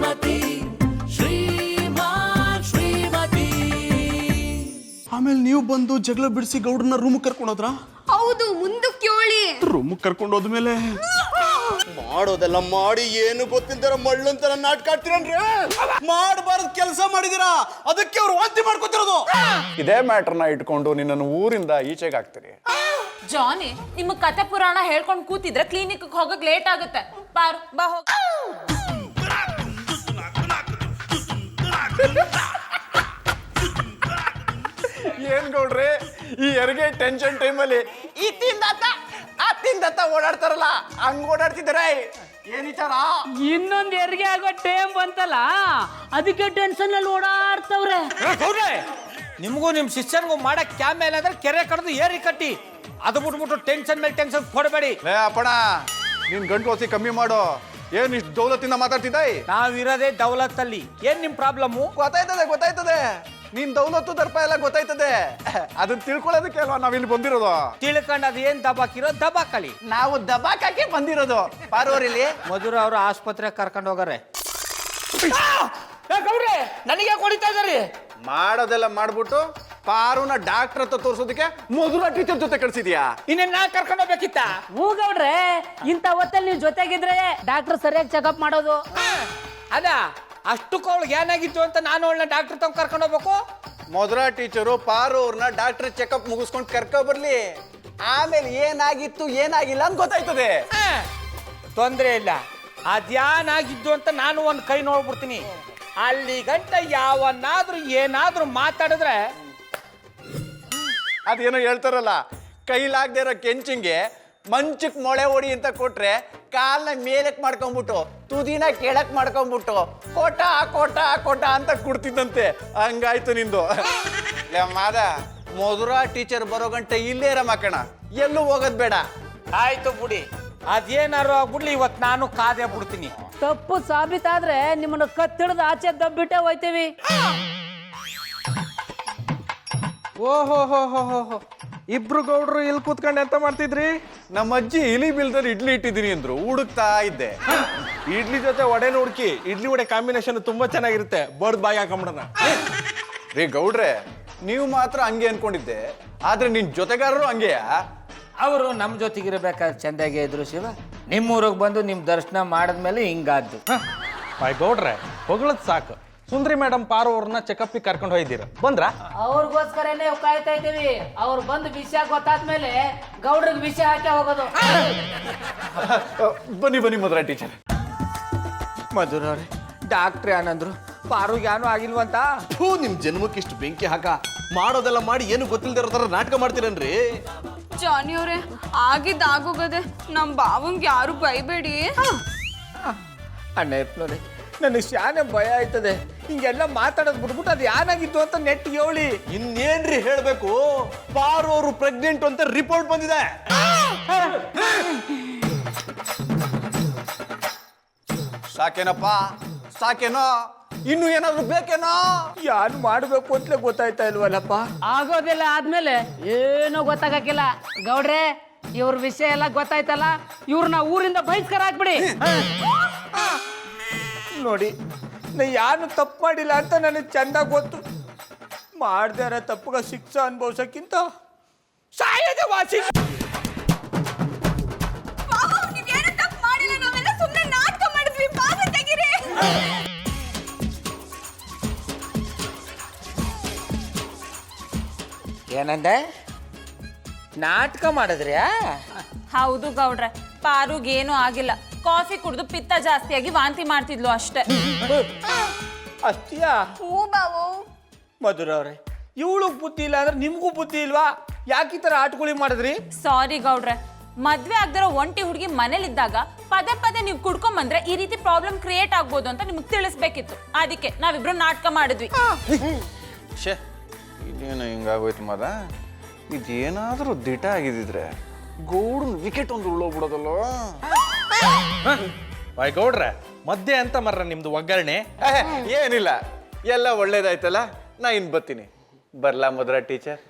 ಶ್ರೀಮತಿ ಶ್ರೀಮತಿ. ಆಮೇಲೆ ನೀವು ಬಂದು ಜಗಳ ಬಿಡಿಸಿ ಗೌಡ್ರನ್ನ ರೂಮ್ ಕರ್ಕೊಂಡೋದ್ರ? ಹೌದು, ಮುಂದಕ್ಕೆ ಹೇಳಿ. ರೂಮ್ ಕರ್ಕೊಂಡು ಹೋದ್ಮೇಲೆ ಮಾಡೋದೆಲ್ಲ ಮಾಡಿ ಏನು ಗೊತ್ತಿಲ್ದಾರ ಮಳ್ಳಂತರ ನಾಟಕ ಆಡ್ತೀರನ್ರಿ. ಮಾಡಬಾರ್ದು ಕೆಲಸ ಮಾಡಿದೀರಾ, ಅದಕ್ಕೆ ಅವ್ರು ವಾಂತಿ ಮಾಡ್ಕೊತಿರೋದು. ಇದೇ ಮ್ಯಾಟರ್ನ ಇಟ್ಕೊಂಡು ನಿನ್ನನ್ನು ಊರಿಂದ ಈಚೆಗೆ ಹಾಕ್ತೀರಿ. ಜಾನಿ, ನಿಮ್ಮ ಕತೆ ಪುರಾಣ ಹೇಳ್ಕೊಂಡು ಕೂತಿದ್ರೆ ಕ್ಲಿನಿಕ್ ಹೋಗಕ್ ಲೇಟ್ ಆಗುತ್ತೆ. ಬಾರ್ ಬಾ ಹೋಗ. ಏನ್ ಗೌಡ್ರಿ ಈ ಹೆರಿಗೆ ಟೆನ್ಷನ್ ಟೈಮಲ್ಲಿ ಈ ತಿಂದತ್ತ ಓಡಾಡ್ತಾರಲ್ಲ ಹಂಗ್ ಓಡಾಡ್ತಿದಾರ. ಏನ್ ವಿಚಾರ? ಇನ್ನೊಂದ್ ಹೆರಿಗೆ ಆಗೋ ಟೈಮ್ ಬಂತಲ್ಲ, ಅದಕ್ಕೆ ಟೆನ್ಷನ್ ಅಲ್ಲಿ ಓಡಾಡ್ತವ್ರೆ. ನಿಮಗೂ ನಿಮ್ ಶಿಷ್ಯನ್ಗೂ ಮಾಡಕ್ ಕ್ಯಾಮೇಲೆ ಅಂದ್ರೆ ಕೆರೆ ಕಡ್ದು ಏರಿ ಕಟ್ಟಿ, ಅದು ಬಿಟ್ಬಿಟ್ಟು ಟೆನ್ಷನ್ ಮೇಲೆ ಟೆನ್ಷನ್ ಕೊಡಬೇಡಿ. ಅಪ್ಪಣ ನೀನ್ ಗಂಟು ಹೊಸಿ ಕಮ್ಮಿ ಮಾಡು. ಏನ್ ಇಷ್ಟು ದೌಲತ್ತಿಂದ ಮಾತಾಡ್ತಿದ್ದಾಯಿ? ನಾವಿರೋದೇ ದೌಲತ್ತಲ್ಲಿ. ಏನ್ ನಿಮ್ ಪ್ರಾಬ್ಲಮ್ಮು? ಗೊತ್ತಾಯ್ತದೆ ನೀನ್ ದೌಲತ್ತು ದರ್ಪ ಎಲ್ಲ ಗೊತ್ತಾಯ್ತದೆ. ಅದನ್ನ ತಿಳ್ಕೊಳ್ಳೋದಕ್ಕೆ ಅಲ್ವಾ ನಾವ್ ಇಲ್ಲಿ ಬಂದಿರೋದು. ತಿಳ್ಕೊಂಡು ಅದು ಏನ್ ದಬಾಕಿರೋ ದಬಾಕಲಿ. ನಾವು ದಬಾಕಕ್ಕೆ ಬಂದಿರೋದು. ಪಾರ್ವರಿಲಿ ಮಧುರ ಅವರು ಆಸ್ಪತ್ರೆ ಕರ್ಕೊಂಡು ಹೋಗಾರೆ. ಗೌಡ್ರೆ ನನಗೆ ಹೊಡಿತಾ ಇದಾರೆ. ಮಾಡೋದೆಲ್ಲ ಮಾಡ್ಬಿಟ್ಟು ಪಾರುನ ಡಾಕ್ಟರ್ ಹತ್ರ ತೋರ್ಸೋದಕ್ಕೆ ಮಧುರ ಟೀಚರ್ ಜೊತೆ ಕಳ್ಸಿದ್ಯಾ? ಇನ್ನೇನ್ ನಾ ಕರ್ಕೊಂಡು ಹೋಗ್ಬೇಕಿತ್ತ? ಹೂಗೌಡ್ರೆ, ಇಂಥ ಹೊತ್ತಲ್ಲಿ ನೀವು ಜೊತೆಗಿದ್ರೆ ಡಾಕ್ಟರ್ ಸರಿಯಾಗಿ ಚೆಕಪ್ ಮಾಡೋದು. ಅದ ಅಷ್ಟಕ್ಕೂ ಅವಳಿಗೆ ಏನಾಗಿತ್ತು ಅಂತ ನಾನು ಅವಳನ್ನ ಡಾಕ್ಟರ್ ತಗೊಂಡ್ ಕರ್ಕೊಂಡು ಹೋಗ್ಬೇಕು. ಮಧುರ ಟೀಚರು ಪಾರು ಅವ್ರನ್ನ ಡಾಕ್ಟರ್ ಚೆಕಪ್ ಮುಗಿಸ್ಕೊಂಡು ಕರ್ಕೊ ಬರ್ಲಿ. ಆಮೇಲೆ ಏನಾಗಿತ್ತು ಏನಾಗಿಲ್ಲ ಅಂತ ಗೊತ್ತಾಯ್ತದೆ. ತೊಂದ್ರೆ ಇಲ್ಲ, ಅದ್ಯಾನಾಗಿದ್ದು ಅಂತ ನಾನು ಒಂದ್ ಕೈ ನೋಡ್ಬಿಡ್ತೀನಿ. ಅಲ್ಲಿ ಗಂಟ ಯಾವನ್ನಾದ್ರೂ ಏನಾದ್ರೂ ಮಾತಾಡಿದ್ರೆ ಅದೇನೋ ಹೇಳ್ತಾರಲ್ಲ, ಕೈಲಾಗದೆ ಇರೋ ಕೆಂಚಿಂಗೆ ಮಂಚಕ್ ಮೊಳೆ ಹೊಡಿ ಅಂತ ಕೊಟ್ರೆ ಕಾಲ್ನ ಮೇಲಕ್ ಮಾಡ್ಕೊಂಡ್ಬಿಟ್ಟು ತುದಿನ ಕೆಳಕ್ ಮಾಡ್ಕೊಂಡ್ಬಿಟ್ಟು ಕೋಟ ಕೋಟ ಕೋಟ ಅಂತ ಕುಡ್ತಿದ್ದಂತೆ. ಹಂಗಾಯ್ತು ನಿಂದು. ಮಾದ ಮಧುರ ಟೀಚರ್ ಬರೋ ಗಂಟೆ ಇಲ್ಲೇ ರಮಕಣ, ಎಲ್ಲೂ ಹೋಗೋದ್ ಬೇಡ. ಆಯ್ತು ಬಿಡಿ, ಅದೇನಾರು ಆಗ್ಬಿಡ್ಲಿ, ಇವತ್ತು ನಾನು ಕಾದೇ ಬಿಡ್ತೀನಿ. ತಪ್ಪು ಸಾಬೀತಾದ್ರೆ ನಿಮ್ಮನ್ನ ಕತ್ತಿಡ್ದು ಆಚೆ ದಬ್ಬಿಟ್ಟೆ ಹೋಯ್ತೀವಿ. ಓಹೋ ಇಬ್ರು ಗೌಡ್ರು ಇಲ್ಲಿ ಕೂತ್ಕೊಂಡು ಎಂತ ಮಾಡ್ತಿದ್ರಿ? ನಮ್ಮ ಅಜ್ಜಿ ಇಲಿ ಬಿಲ್ದಲ್ಲಿ ಇಡ್ಲಿ ಇಟ್ಟಿದ್ದೀನಿ ಅಂದ್ರು, ಹುಡುಕ್ತಾ ಇದ್ದೆ. ಇಡ್ಲಿ ಜೊತೆ ವಡೆನ ಹುಡುಕಿ. ಇಡ್ಲಿ ವಡೆ ಕಾಂಬಿನೇಷನ್ ತುಂಬಾ ಚೆನ್ನಾಗಿರುತ್ತೆ. ಬಡ್ದು ಬಾಯಿ ಹಾಕೊಂಬಿಡೋಣ. ರೇ ಗೌಡ್ರೆ, ನೀವು ಮಾತ್ರ ಹಂಗೆ ಅನ್ಕೊಂಡಿದ್ದೆ, ಆದ್ರೆ ನಿನ್ ಜೊತೆಗಾರರು ಹಂಗೆಯಾ? ಅವರು ನಮ್ಮ ಜೊತೆಗಿರ್ಬೇಕಾದ್ರೆ ಚಂದಾಗೆ ಇದ್ರು ಶಿವ. ನಿಮ್ಮೂರಿಗೆ ಬಂದು ನಿಮ್ಮ ದರ್ಶನ ಮಾಡಿದ್ಮೇಲೆ ಹಿಂಗಾದ್ದು. ಬಾಯ್ ಗೌಡ್ರೆ, ಹೊಗಳದ್ ಸಾಕು. ಸುಂದ್ರಿ ಮೇಡಮ್ ಪಾರು ಅವ್ರನ್ನ ಚೆಕಪ್ ಕರ್ಕೊಂಡು ಹೋಗಿದ್ದೀರ, ಬಂದ್ರ? ಅವ್ರಿಗೋಸ್ಕರನೇ ಕಾಯ್ತಾ ಇದ್ದೀವಿ. ಅವ್ರು ಬಂದು ವಿಷಯ ಗೊತ್ತಾದ್ಮೇಲೆ ಗೌಡ್ರಿಗೆ ವಿಷಯ ಹಾಕಿ ಹೋಗೋದು. ಬನ್ನಿ ಮಧುರ ಟೀಚರ್. ಮಧುರ ಅವ್ರೆ, ಡಾಕ್ಟ್ರ್ ಏನಂದ್ರು? ಪಾರುಗೆ ಏನೂ ಆಗಿಲ್ವಂತ? ನಿಮ್ ಜನ್ಮಕ್ಕೆ ಇಷ್ಟು ಬೆಂಕಿ ಹಾಕ. ಮಾಡೋದೆಲ್ಲ ಮಾಡಿ ಏನು ಗೊತ್ತಿಲ್ದಿರೋ ತರ ನಾಟಕ ಮಾಡ್ತೀರನ್ರಿ. ಜಾನಿ ಅವ್ರೆ, ಆಗೋಗದೆ ನಮ್ ಬಾವಂಗೆ ಯಾರು ಬೈಬೇಡಿ. ಅಣ್ಣ ನೋಡಿ, ನನಗೆ ಶಾನೆ ಭಯ ಆಯ್ತದೆ. ಹಿಂಗೆಲ್ಲ ಮಾತಾಡೋದು ಬಿಟ್ಬಿಟ್ಟು ಅದು ಏನಾಗಿತ್ತು ಅಂತ ನೆಟ್ಟಿಗೆ ಹೇಳಿ. ಇನ್ನೇನ್ರಿ ಹೇಳ್ಬೇಕು, ಪಾರು ಅವರು ಪ್ರೆಗ್ನೆಂಟ್ ಅಂತ ರಿಪೋರ್ಟ್ ಬಂದಿದೆ. ಸಾಕೇನಪ್ಪ, ಸಾಕೇನೋ? ಇನ್ನು ಏನಾದ್ರು ಬೇಕೇನೋ? ಯಾರು ಮಾಡಬೇಕು ಅಂತಲೇ ಗೊತ್ತಾಯ್ತಾ ಇಲ್ವಲ್ಲಪ್ಪ. ಆಗೋದಿಲ್ಲ ಆದ್ಮೇಲೆ ಏನೋ ಗೊತ್ತಾಗಕ್ಕಿಲ್ಲ. ಗೌಡ್ರೆ, ಇವ್ರ ವಿಷಯ ಎಲ್ಲ ಗೊತ್ತಾಯ್ತಲ್ಲ, ಇವ್ರನ್ನ ಊರಿಂದ ಬಹಿಷ್ಕಾರ ಹಾಕ್ಬಿಡಿ. ನೋಡಿ, ನಾ ಯಾರು ತಪ್ಪು ಮಾಡಿಲ್ಲ ಅಂತ ನನಗೆ ಚಂದ ಗೊತ್ತು. ಮಾಡ್ದಾರ ತಪ್ಪುಗ ಶಿಕ್ಷೆ ಅನುಭವಿಸಕ್ಕಿಂತ ಸಾಯದೆ ವಾಸಿ. ನೀವೇನು ತಪ್ಪು ಮಾಡಿಲ್ಲ, ನಾವೆಲ್ಲ ಸುಮ್ಮನೆ ನಾಟಕ ಮಾಡಿದ್ವಿ. ಬಾಲ ತೆಗೀರಿ. ಏನಂದೆ? ನಾಟಕ ಮಾಡಿದ್ರ್ಯಾ? ಹೌದು ಗೌಡ್ರೆ, ಪಾರುಗೇನು ಆಗಿಲ್ಲ. ಕಾಫಿ ಕುಡಿದು ಪಿತ್ತ ಜಾಸ್ತಿಯಾಗಿ ವಾಂತಿ ಮಾಡ್ತಿದ್ಲು ಅಷ್ಟೇ. ಅಷ್ಟಿಯಾ? ಹೂ ಬಾವು. ಮಧುರ ಅವ್ರೆ, ಇವಳು ಬುದ್ಧಿ ಇಲ್ಲ ಅಂದ್ರೆ ನಿಮ್ಗೂ ಬುದ್ಧಿ ಇಲ್ವಾ? ಯಾಕೆ ಈ ತರ ಆಟಗುಳಿ ಮಾಡಿದ್ರಿ? ಸಾರಿ ಗೌಡ್ರೆ, ಮದ್ವೆ ಆಗದಿರೋ ಒಂಟಿ ಹುಡುಗಿ ಮನೇಲಿದ್ದಾಗ ಪದೇ ನೀವು ಕುಡ್ಕೊಂಬಂದ್ರೆ ಈ ರೀತಿ ಪ್ರಾಬ್ಲಮ್ ಕ್ರಿಯೇಟ್ ಆಗ್ಬೋದು ಅಂತ ನಿಮ್ಗೆ ತಿಳಿಸ್ಬೇಕಿತ್ತು. ಅದಕ್ಕೆ ನಾವಿಬ್ರು ನಾಟಕ ಮಾಡಿದ್ವಿ. ಶೇ, ಇದೇನು ಹಿಂಗಾಗೋಯ್ತು ಮದ? ಇದೇನಾದ್ರೂ ದಿಟ ಆಗಿದ್ರೆ ಗೌಡನ್ ವಿಕೆಟ್ ಒಂದು ಉಳ್ಳೋಗ್ಬಿಡೋದಲ್ಲ. ಬಾಯ್ ಗೌಡ್ರೆ, ಮಧ್ಯೆ ಅಂತ ಮರ್ರ ನಿಮ್ದು ಒಗ್ಗರಣೆ. ಏನಿಲ್ಲ, ಎಲ್ಲ ಒಳ್ಳೇದಾಯ್ತಲ್ಲ, ನಾ ಇನ್ ಬರ್ತೀನಿ. ಬರ್ಲಾ ಮಧುರ ಟೀಚರ್?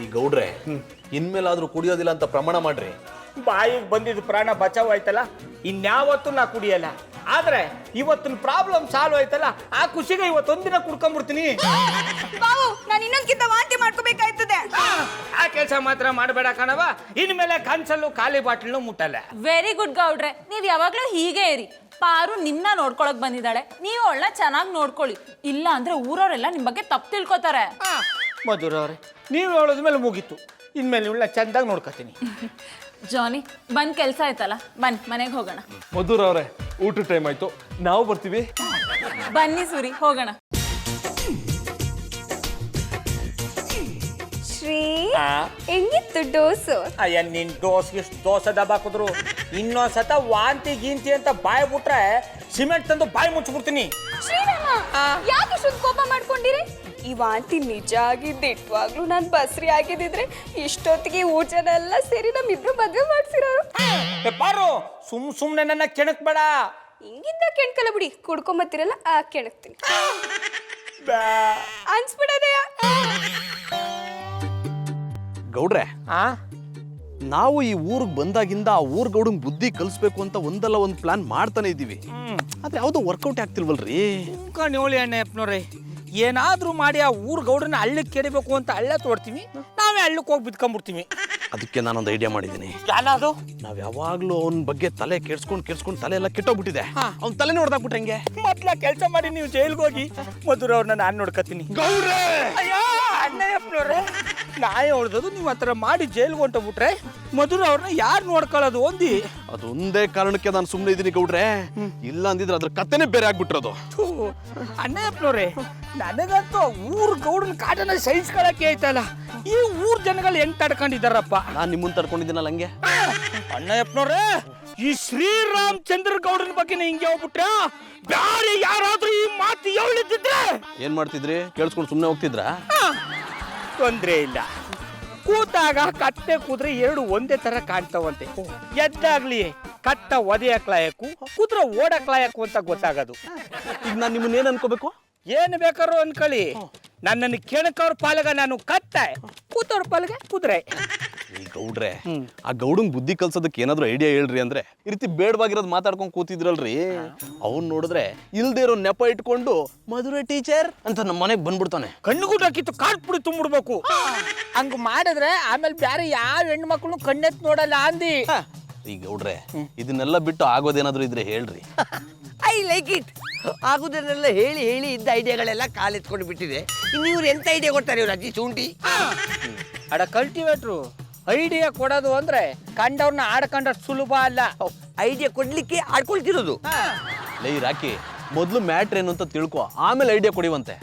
ಈ ಗೌಡ್ರೆ, ಇನ್ಮೇಲಾದ್ರೂ ಕುಡಿಯೋದಿಲ್ಲ ಅಂತ ಪ್ರಮಾಣ ಮಾಡ್ರಿ. ಬಾಯಿಗೆ ಬಂದಿದ್ದು ಪ್ರಾಣ ಬಚಾವ್ ಆಯ್ತಲ್ಲ, ಇನ್ಯಾವತ್ತೂ ನಾ ಕುಡಿಯಲ್ಲ. ಆದ್ರೆ ಇವತ್ತಿನ ಪ್ರಾಬ್ಲಮ್ ಸಾಲ್ವ್ ಆಯ್ತಲ್ಲ, ಆ ಖುಷಿಗೆ ಇವತ್ತೊಂದಿನ ಕುಡ್ಕೊಂಡ್ಬಿಡ್ತೀನಿ. ಬಾವು ನಾನು ಇನ್ನೊಂದ್ಕಿಂತ ವಾಂತಿ ಮಾಡ್ಕೋಬೇಕಾಯ್ತದೆ. ಆ ಕೆಲಸ ಮಾತ್ರ ಮಾಡಬೇಡ ಕಣವ. ಇನ್ಮೇಲೆ ಕನ್ಸಲ್ಲೂ ಖಾಲಿ ಬಾಟ್ಲನ್ನು ಮುಟ್ಟಲ್ಲ. ವೆರಿ ಗುಡ್ ಗೌಡ್ರೆ, ನೀವ್ ಯಾವಾಗ್ಲೂ ಹೀಗೆ ಇರಿ. ಪಾರು ನಿಮ್ನ ನೋಡ್ಕೊಳಕ್ ಬಂದಿದ್ದಾಳೆ, ನೀವು ಅವಳನ್ನ ಚೆನ್ನಾಗಿ ನೋಡ್ಕೊಳ್ಳಿ. ಇಲ್ಲ ಅಂದ್ರೆ ಊರವರೆಲ್ಲ ನಿಮ್ ಬಗ್ಗೆ ತಪ್ಪು ತಿಳ್ಕೊತಾರೆ. ಮಧುರ ಅವ್ರೆ, ನೀವು ಹೇಳೋದ್ಮೇಲೆ ಮುಗೀತು. ಇನ್ಮೇಲೆ ಇವಳನ್ನ ಚಂದಾಗಿ ನೋಡ್ಕೊತೀನಿ. ಜಾನಿ ಬಂದ್ ಕೆಲ್ಸ ಆಯ್ತಲ್ಲ, ಬನ್ನಿ ಮನೆಗೆ ಹೋಗೋಣ. ಮಧುರ್ ಅವರೇ, ಊಟ ಟೈಮ್ ಆಯ್ತು, ನಾವು ಬರ್ತೀವಿ. ಬನ್ನಿ ಸೂರಿ, ಹೋಗೋಣ. ಶ್ರೀ ಹೆಂಗಿತ್ತು ಡೋಸು? ಅಯ್ಯ, ನಿನ್ ದೋಸೆ ದಬಾಕಿದ್ರು ಇನ್ನೊಂದ್ಸತ ವಾಂತಿ ಗೀಂತಿ ಅಂತ ಬಾಯಿ ಬಿಟ್ರೆ ಸಿಮೆಂಟ್ ತಂದು ಬಾಯಿ ಮುಚ್ಚಿಬಿಡ್ತೀನಿ. ಶ್ರೀರಾಮ, ಯಾಕೆ ಇಷ್ಟೊಂದು ಕೋಪ ಮಾಡ್ಕೊಂಡಿರಿ? ಈ ವಾಂತಿ ನಿಜ ಆಗಿದ್ದು ಇಟ್ವಾಗ್ಲೂ ನಾನು ಬಸ್ರಿ ಆಗಿದ್ದಿದ್ರೆ ಇಷ್ಟೊತ್ತಿಗೆ ಊರ್ ಜನ ಎಲ್ಲ ಸೇರಿ ನಮ್ಮಿಬ್ರು ಮದ್ವೆ ಮಾಡ್ಸಿರೋರು. ಪಾರು, ಸುಮ್ನೆ ನನ್ನ ಕೆಣಕ್ಬೇಡ. ಹಿಂಗಿಂದ ಕೆಣ್ಕಲ್ಲ ಬಿಡಿ, ಕುಡ್ಕೊಂಬತ್ತೀರಲ್ಲ ಆ ಕೆಣಕ್ತೀನಿ. ಅನ್ಸ್ಬಿಡದೆಯಾ? ಗೌಡ್ರೆ, ಆ ನಾವು ಈ ಊರಿಗೆ ಬಂದಾಗಿಂದ ಆ ಊರ್ ಗೌಡಂಗ್ ಬುದ್ಧಿ ಕಲಿಸ್ಬೇಕು ಅಂತ ಒಂದಲ್ಲ ಒಂದು ಪ್ಲಾನ್ ಮಾಡ್ತಾನೆ ಇದ್ದೀವಿ. ಆದ್ರೆ ಯಾವ್ದೋ ವರ್ಕೌಟ್ ಆಗ್ತಿಲ್ವಲ್ರಿ? ನೋಡಿ ಅಣ್ಣ ಅಪ್ಪನವ್ರೆ, ಏನಾದ್ರೂ ಮಾಡಿ ಆ ಊರ್ ಗೌಡನ ಹಳ್ಳಕ್ಕೆ ಕೆಡಿಬೇಕು ಅಂತ ಹಳ್ಳ ತೋಡ್ತೀವಿ, ನಾವೇ ಹಳ್ಳಕ್ಕೆ ಹೋಗಿ ಬಿದ್ಕೊಂಡ್ಬಿಡ್ತೀವಿ. ಅದಕ್ಕೆ ನಾನೊಂದು ಐಡಿಯಾ ಮಾಡಿದ್ದೀನಿ. ಯಾವುದು? ನಾವ್ ಯಾವಾಗ್ಲೂ ಅವನ ಬಗ್ಗೆ ತಲೆ ಕೆಡ್ಸ್ಕೊಂಡ್ ತಲೆ ಎಲ್ಲ ಕೆಟ್ಟೋಗ್ಬಿಟ್ಟಿದೆ. ಅವ್ನ ತಲೆ ನೋಡ್ದಾಕ್ಬಿಟ್ರೆ ಹೆಂಗೆ? ಮೊದ್ಲ ಕೆಲಸ ಮಾಡಿ ನೀವು ಜೈಲ್ಗೆ ಹೋಗಿ ಮಧುರ ಅವ್ರನ್ನ ನಾನು ನೋಡ್ಕತೀನಿ. ಗೌಡ್ರೆ, ಅಯ್ಯೋ ಅಣ್ಣಯ್ಯಪ್ಪನವ್ರೆ, ನಾಯಿ ಹೊಡೆದದು ನೀವು ಆ ಥರ ಮಾಡಿ ಜೈಲ್ಗೆ ಹೊಂಟೋಗ್ಬಿಟ್ರೆ ಮಧುರ ಅವ್ರನ್ನ ಯಾರು ನೋಡ್ಕೊಳ್ಳೋದು ಒಂದಿ? ಅದೊಂದೇ ಕಾರಣಕ್ಕೆ ನಾನು ಸುಮ್ಮನೆ ಇದ್ದೀನಿ ಗೌಡ್ರೆ. ಇಲ್ಲ ಅಂದಿದ್ರೆ ಅದ್ರ ಕತೆನೇ ಬೇರೆ ಆಗ್ಬಿಟ್ಟಿರೋದು. ಅಣ್ಣಯ್ಯಪ್ಪನವ್ರೆ, ನನಗಂತೂ ಊರ್ ಗೌಡನ ಕಾಟನ ಸಹಿಸ್ಕೊಳಕ್ಕೆ ಆಯ್ತಲ್ಲ. ಈ ಊರ್ ಜನಗಳು ಹೆಂಗ್ ತಡ್ಕೊಂಡಿದ್ದಾರಪ್ಪ. ನಾನ್ ನಿಮ್ಮನ್ನ ತಡ್ಕೊಂಡಿದ್ದೀನಲ್ಲ ಹಂಗೆ. ಅಣ್ಣಯ್ಯಪ್ಪನವ್ರೆ, ಈ ಶ್ರೀರಾಮಚಂದ್ರ ಗೌಡನ ಬಗ್ಗೆ ಹಿಂಗೆ ಹೋಗ್ಬಿಟ್ರ, ಬೇರೆ ಯಾರಾದ್ರೂ ಈ ಮಾತು ಹೇಳಿದ್ರೆ ಏನ್ ಮಾಡ್ತಿದ್ರಿ? ಕೇಳಿಸ್ಕೊಂಡು ಸುಮ್ಮನೆ ಹೋಗ್ತಿದ್ರಾ? ತೊಂದ್ರೆ ಇಲ್ಲ. ಕೂತಾಗ ಕತ್ತೆ ಕುದುರೆ ಎರಡು ಒಂದೇ ತರ ಕಾಣ್ತಾವಂತೆ. ಎದ್ದಾಗ್ಲಿ ಕಟ್ಟ ಒದೆಯಕ್ ಲಾಯಕು, ಕುದುರೆ ಓಡಕ್ ಲಾಯಕು ಅಂತ ಗೊತ್ತಾಗೋದು. ಈಗ ನಾನು ನಿಮ್ಮನ್ನ ಏನ್ ಅನ್ಕೋಬೇಕು? ಏನ್ ಬೇಕಾರು ಅನ್ಕೊಳ್ಳಿ, ನನ್ನನ್ನು ಕೆಣಕವ್ರ ಪಾಲಗ ನಾನು ಕತ್ತೆ, ಕೂತವ್ರ ಪಾಲಗೆ ಕುದುರೆ. ಈ ಗೌಡ್ರೆ, ಆ ಗೌಡಂಗ್ ಬುದ್ಧಿ ಕಲ್ಸೋದಕ್ಕೆ ಏನಾದ್ರು ಐಡಿಯಾ ಹೇಳ್ರಿ ಅಂದ್ರೆ ಈ ರೀತಿ ಬೇಡವಾಗಿರೋದು ಮಾತಾಡ್ಕೊಂಡು ಕೂತಿದ್ರಲ್ರಿ, ಅವ್ನ್ ನೋಡಿದ್ರೆ ಇಲ್ದೇ ಇರೋ ನೆಪ ಇಟ್ಕೊಂಡು ಮಧುರ ಟೀಚರ್ ಅಂತ ನಮ್ಮ ಮನೆಗೆ ಬಂದ್ಬಿಡ್ತಾನೆ. ಕಣ್ಣುಗುಡ್ಡಕ್ಕಿತ್ತು ಕಾಟ್ ಪುಡಿ ತುಂಬಿಡ್ಬೇಕು. ಹಂಗ ಮಾಡಿದ್ರೆ ಆಮೇಲೆ ಬೇರೆ ಯಾವ ಹೆಣ್ಮಕ್ಳು ಕಣ್ಣೆತ್ ನೋಡಲ್ಲ ಅಂದಿ. ಈ ಗೌಡ್ರೆ, ಇದನ್ನೆಲ್ಲ ಬಿಟ್ಟು ಆಗೋದೇನಾದ್ರು ಇದ್ರೆ ಹೇಳ್ರಿ. I like it. ಆಗುದನ್ನೆಲ್ಲ ಹೇಳಿ ಹೇಳಿ ಇದ್ದ ಐಡಿಯಾಗಳೆಲ್ಲ ಕಾಲೆತ್ಕೊಂಡು ಬಿಟ್ಟಿದೆ. ಇನ್ನು ಇವ್ರು ಎಂತ ಐಡಿಯಾ ಕೊಡ್ತಾರೆ ಇವ್ರು ಅಜ್ಜಿ ಚೂಂಟಿ? ಅಡ ಕಲ್ಟಿವೇಟ್ರು ಐಡಿಯಾ ಕೊಡೋದು ಅಂದ್ರೆ ಕಂಡವ್ರನ್ನ ಆಡ್ಕೊಂಡಷ್ಟು ಸುಲಭ ಅಲ್ಲ. ಐಡಿಯಾ ಕೊಡ್ಲಿಕ್ಕೆ ಆಡ್ಕೊಳ್ತಿರೋದು. ಲೈ ರಾಕಿ, ಮೊದ್ಲು ಮ್ಯಾಟ್ರ್ ಏನು ಅಂತ ತಿಳ್ಕೊ, ಆಮೇಲೆ ಐಡಿಯಾ ಕೊಡಿವಂತೆ.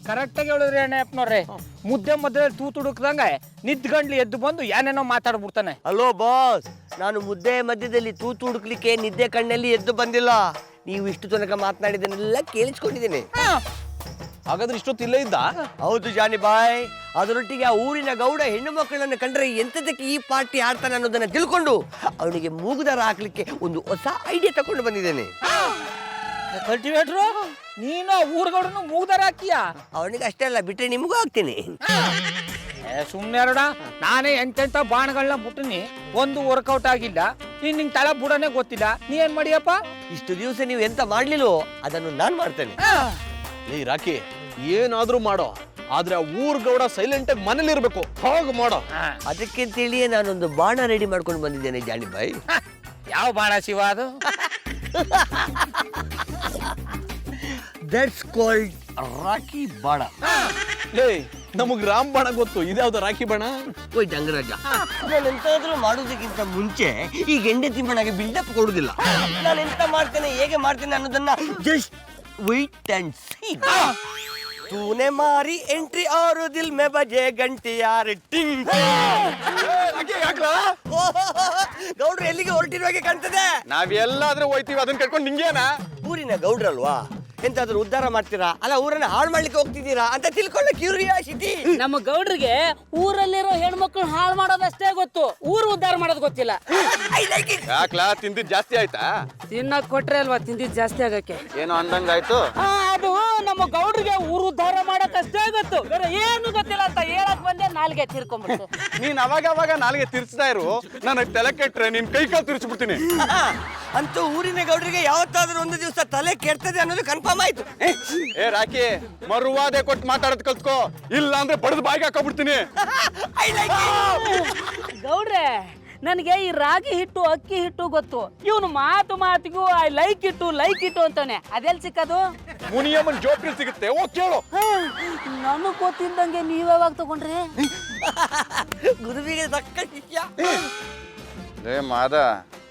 ಕರೆಕ್ಟಾಗಿ ಹೇಳಿದ್ರಿ ಅಣ್ಣಪ್ಪನವ್ರೆ. ಮುದ್ದೆ ಮಧ್ಯೆ ತೂತುಡುಕ್ದಂಗೆ ನಿದ್ಗಂಡ್ಲಿ ಎದ್ದು ಬಂದು ಏನೇನೋ ಮಾತಾಡ್ಬಿಡ್ತಾನೆ. ಹಲೋ ಬಾಸ್, ನಾನು ಮುದ್ದೆ ಮಧ್ಯದಲ್ಲಿ ತೂತು ಹುಡುಕ್ಲಿಕ್ಕೆ ನಿದ್ದೆ ಕಣ್ಣಲ್ಲಿ ಎದ್ದು ಬಂದಿಲ್ಲ. ನೀವು ಇಷ್ಟು ತನಕ ಮಾತನಾಡಿದನ್ನೆಲ್ಲ ಕೇಳಿಸ್ಕೊಂಡಿದ್ದೀನಿ. ಹಾಗಾದ್ರೆ ಇಷ್ಟೊತ್ತು ಇಲ್ಲೇ ಇದ್ದ? ಹೌದು ಜಾನಿ ಬಾಯ್, ಅದರೊಟ್ಟಿಗೆ ಆ ಊರಿನ ಗೌಡ ಹೆಣ್ಣು ಮಕ್ಕಳನ್ನು ಕಂಡ್ರೆ ಎಂತದಕ್ಕೆ ಈ ಪಾರ್ಟಿ ಆಡ್ತಾನೆ ಅನ್ನೋದನ್ನ ತಿಳ್ಕೊಂಡು ಅವನಿಗೆ ಮೂಗುದಾರ ಹಾಕ್ಲಿಕ್ಕೆ ಒಂದು ಹೊಸ ಐಡಿಯಾ ತಕೊಂಡು ಬಂದಿದ್ದೇನೆ. ಕಲ್ಟಿವೇಟ್ರು, ನೀನು ಊರ್ಗೌಡನು ಮೂಗ್ದಾರ ಹಾಕಿಯಾ? ಅವನಿಗೆ ಅಷ್ಟೇ ಅಲ್ಲ, ಬಿಟ್ಟರೆ ನಿಮಗೂ ಹಾಕ್ತೀನಿ. ಸುಮ್ಮನೆ ಅರಡ, ನಾನೇ ಎಂತೆಂತ ಬಾಣಗಳನ್ನ ಬಿಟ್ಟಿನಿ, ಒಂದು ವರ್ಕೌಟ್ ಆಗಿಲ್ಲ. ನೀನ್ ನಿಂಗೆ ತಳ ಬುಡನೇ ಗೊತ್ತಿಲ್ಲ, ನೀ ಏನ್ ಮಾಡಿಯಪ್ಪ? ಇಷ್ಟು ದಿವಸ ನೀವು ಎಂತ ಮಾಡ್ಲಿಲ್ಲೋ ಅದನ್ನು ನಾನು ಮಾಡ್ತೇನೆ. ಲೈ ರಾಕಿ, ಏನಾದ್ರೂ ಮಾಡೋ, ಆದ್ರೆ ಆ ಊರ್ ಗೌಡ ಸೈಲೆಂಟ್ ಆಗಿ ಮನೇಲಿ ಇರ್ಬೇಕು. ಹೋಗ ಮಾಡೋ. ಅದಕ್ಕೆಂತೇಳಿಯೇ ನಾನೊಂದು ಬಾಣ ರೆಡಿ ಮಾಡ್ಕೊಂಡು ಬಂದಿದ್ದೇನೆ ಜಾನಿ ಬಾಯ್. ಯಾವ ಬಾಣ ಶಿವ ಅದು? ದಟ್ಸ್ ಕಾಲ್ಡ್ ರಾಕಿ ಬಾಣ. ಲೇ, ನಮಗ್ ರಾಮ್ ಬಾಣ ಗೊತ್ತು, ಇದ್ಯಾವ್ದು ರಾಖಿ ಬಾಣ? ಓಯ್ ಡಂಗರಾಜ, ನಾನು ಎಂತಾದ್ರೂ ಮಾಡೋದಕ್ಕಿಂತ ಮುಂಚೆ ಈ ಹೆಂಡತಿ ಬಣ್ಣಗೆ ಬಿಲ್ಡಪ್ ಕೊಡುದಿಲ್ಲ. ನಾನು ಎಂತ ಮಾಡ್ತೇನೆ, ಹೇಗೆ ಮಾಡ್ತೇನೆ ಅನ್ನೋದನ್ನ ಜಸ್ಟ್ ವೇಟ್ ಅಂಡ್ ಸೀ. ತೂನೆ ಮಾರಿ ಎಂಟ್ರಿ ಆರು ದಿಲ್ ಮೇ ಬಜೆ ಗಂಟೆ ಯಾರು ಟಿಂಗ್. ಗೌಡ್ರು ಎಲ್ಲಿಗೆ ಹೊರಟಿರುವಾಗೆ ಕಾಣ್ತದೆ. ನಾವೆಲ್ಲಾದ್ರೂ ಹೋಯ್ತೀವಿ, ಅದನ್ನ ಕಟ್ಕೊಂಡು ನಿಂಗೇನ? ಊರಿನ ಗೌಡ್ರಲ್ವಾ, ಎಂತಾದ್ರೂ ಉದ್ಧಾರ ಮಾಡ್ತೀರಾ ಅಲ್ಲ ಊರನ್ನ ಹಾಳು ಮಾಡ್ಲಿಕ್ಕೆ ಹೋಗ್ತಿದ್ದೀರಾ ಅಂತ ತಿಳ್ಕೊಳ್ಳೋ ಕ್ಯೂರಿಯಾಸಿಟಿ. ನಮ್ಮ ಗೌಡ್ರಿಗೆ ಊರಲ್ಲಿರೋ ಹೆಣ್ಮಕ್ಳು ಹಾಳು ಮಾಡೋದಷ್ಟೇ ಗೊತ್ತು, ಊರು ಉದ್ಧಾರ ಮಾಡೋದು ಗೊತ್ತಿಲ್ಲ. I like it. ಯಾಕ್ಲಾ, ತಿಂದಿದ್ ಜಾಸ್ತಿ ಆಯ್ತಾ? ತಿನ್ನಕ್ ಕೊಟ್ರೆ ಅಲ್ವಾ ತಿಂದಿದ್ ಜಾಸ್ತಿ ಆಗಕ್ಕೆ. ಏನೋ ಅಂದಂಗಾಯ್ತು. ಅದು ನಮ್ಮ ಗೌಡ್ರಿಗೆ ಊರು ಉದ್ಧಾರ ಮಾಡಕ್ ಅಷ್ಟೇ ಗೊತ್ತು, ಬೇರೆ ಏನು ಗೊತ್ತಿಲ್ಲ ಅಂತ ಹೇಳಕ್ ಬಂದೆ ನಾಲ್ಗೆ ತಿರ್ಕೊಂಡ್ಬಿಡ್ತು. ನೀನ್ ಅವಾಗ ನಾಲ್ಗೆ ತಿರ್ಸ್ತಾ ಇರು, ನನಗೆ ತಲೆ ಕೆಟ್ರೆ ನಿನ್ ಕೈ ಕಾಲು ತಿರ್ಸ್ಬಿಡ್ತೀನಿ. ಅಂತೂ ಊರಿನ ಗೌಡರಿಗೆ ಯಾವತ್ತಾದ್ರೂ ಒಂದು ದಿವಸ ತಲೆ ಕೆಡ್ತದೆ ಅನ್ನೋದು ಕನ್ಫರ್ಮ್ ಆಯ್ತು. ಏ ರಾಕಿ, ಮರುವಾದೆ ಕೊಟ್ಟು ಮಾತಾಡೋದ್ ಕಲ್ತ್ಕೋ, ಇಲ್ಲ ಅಂದ್ರೆ ಬಡದ್ ಬಾಯಿಗೆ ಹಾಕೋಬಿಡ್ತೀನಿ. I like it. ಗೌಡ್ರೆ, ನನಗೆ ಈ ರಾಗಿ ಹಿಟ್ಟು ಅಕ್ಕಿ ಹಿಟ್ಟು ಗೊತ್ತು. ಇವನು ಮಾತಿಗೂ ಐ ಲೈಕ್ ಇಟ್ಟು ಅಂತಾನೆ. ಅದೆಲ್ಲಿ ಸಿಕ್ಕದು? ಮುನಿಯಮ್ಮನ್ ಜೋಪ್ರಿ ಸಿಗುತ್ತೆ, ಓ ಕೇಳು. ನನಗೆ ಗೊತ್ತಿದ್ದಂಗೆ ನೀವ್ ಯಾವಾಗ ತಗೊಂಡ್ರಿ? ಗುರುವಿಗೆ ತಕ್ಕ ಶಿಷ್ಯ. ಲೇ ಮಾದ,